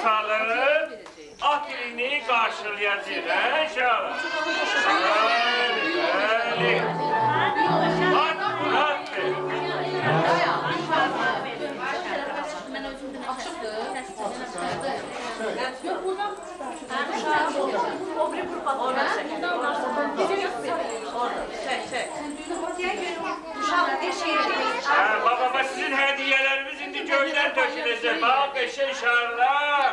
salıb, at ilini qarşılayacaq, hə inşallah. Bəli. At Muraddır. Mən özümdən açıqdır. Baba, sizin hədiyələrimiz indi göydən töküləcək. Bax, beşə işarlar.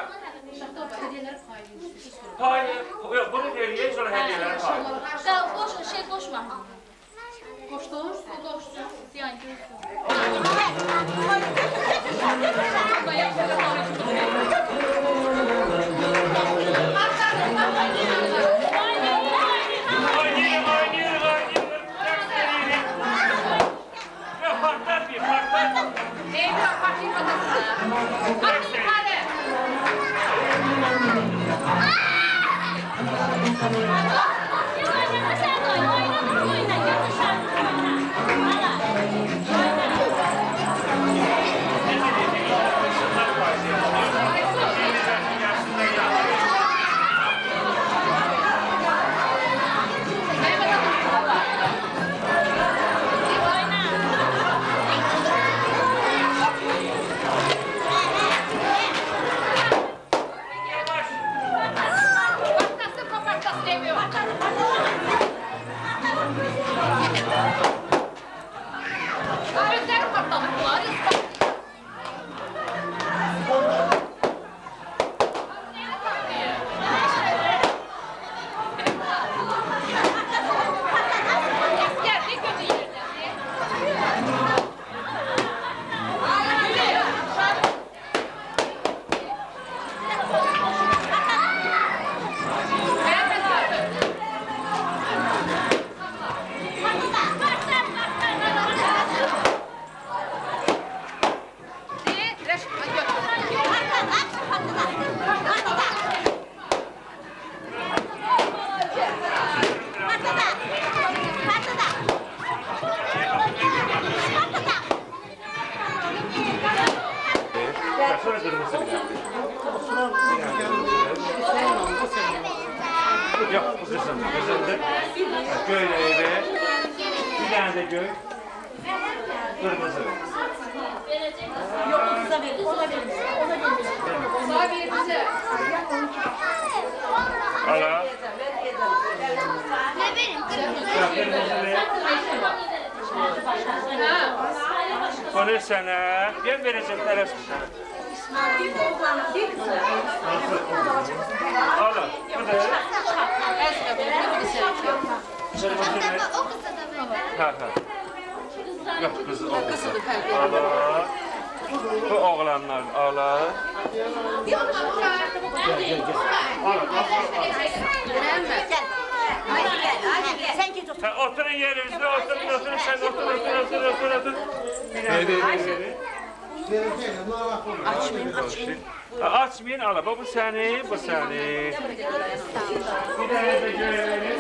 Yox, bunu eləyək, sonra hədiyələri paylayın. Şey qoşma. Qoşdur, qoşdur. Ziyan görsün. Yox, bu qızındır. Göy reyli, bir dənə də göy, qırmızı. Yox, qıza verir, ona verir. Ona verir bizə. Ala. Nə verim? Onu sənə, ben verəcəm tərəfsin sənə. Bir oğlanı, bir kızı. Ala, budur. O kızı da verir. Ha. Yox, qızı o qızı. Ala. Bu oğlanlar, ala. Gel. Ala. Sen git otur. Oturun yerinizde, oturun. Sen otur. Açmayın, ala. Bu səni, bu səni. Bir dənə də görelim.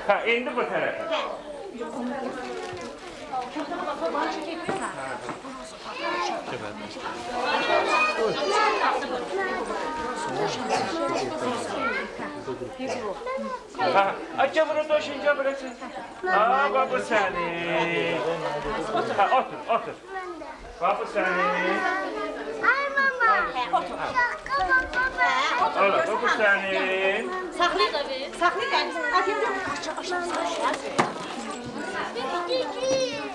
Ha, indi bu tərəfə. Gel bunu döşün, gel burası. Bak bu səni. Otur. Bak bu səni. Ay mama. Otur. Ola, bu səni. Saxlı da ver. Saxlı da ver. Atayım da aşağı.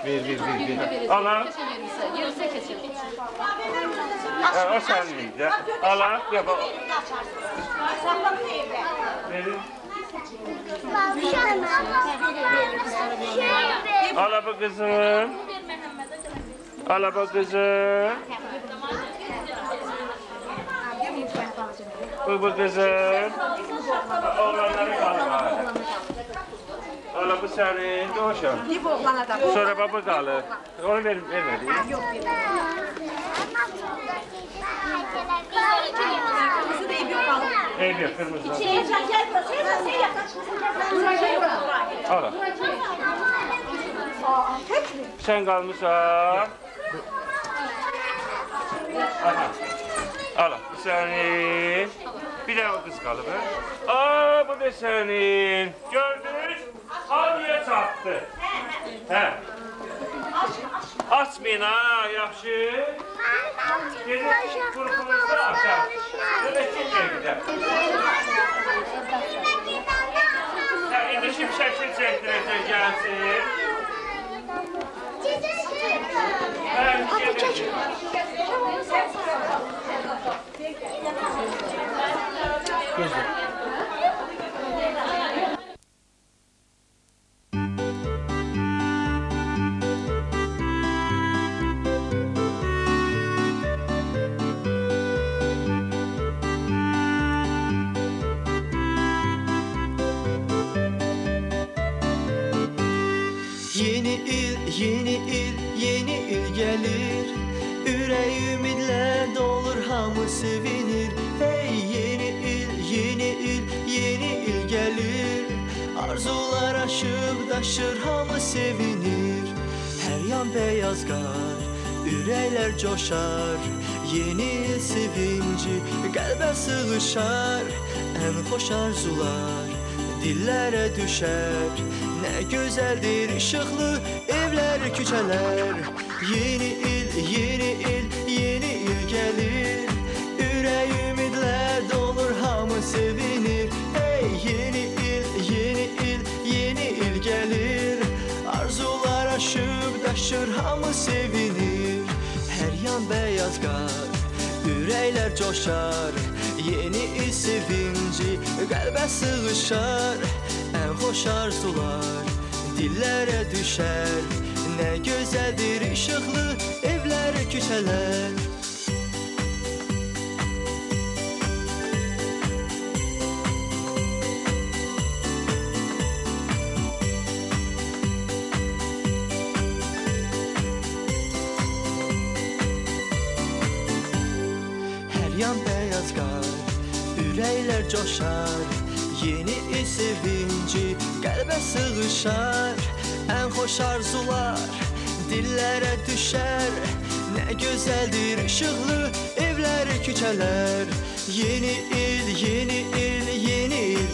Ver. Ala. Yerisə keçir. O sənin. Ala, ya bak. Verin. Ala bu kızım. Ala bu kızım. Bu kızım. Oğlanları kalır. Ala bu senin. Doğuşa. Sonra baba kalır. Onu vermedi. Yok. Kızı da ev yok alın. Ev yok, kırmızı. Gel burası. Sen yaklaşmışsın. Ala. Sen qalmışsan. Aha. Ala, bu sənin. Bir də o qız qalıb, hə? Aa, bu da sənin. Gördünüz? Halıya çatdı. Hə. Açmayın, ha, yaxşı. Gedin, qrupunuzda açar. Demək ki, gedək. Hə, indi şimdi şəkil çəkdirəcək, gəlsin. Hə, gedin. Yeni il gelir. Ürək ümidlə dolur, hamı sevinir. Hey, yeni il gelir. Arzular aşıb daşır, hamı sevinir. Hər yan beyaz qar, ürəklər coşar. Yeni il sevinci qəlbə sığışar. Ən xoş arzular dillərə düşər. Nə gözəldir işıqlı evlər, küçələr. Yeni il gəlir. Ürək ümidlər dolur, hamı sevinir. Hey, yeni il gəlir. Arzular aşıb daşır, hamı sevinir. Hər yan beyaz qar, ürəklər coşar. Yeni il sevinci qəlbə sığışar. Ən xoş arzular dillərə düşər. Nə gözəldir işıqlı evlər, küçələr. Hər yan beyaz qar, ürəklər coşar. Yeni il sevinci qəlbə sığışar. Ən xoş arzular dillərə düşər. Nə gözəldir işıqlı evlər, küçələr. Yeni il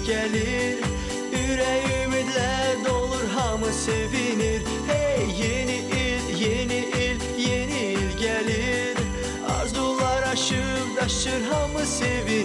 gəlir. Ürək ümidlər dolur, hamı sevinir. Hey, yeni il gəlir. Arzular aşıb daşır, hamı sevinir.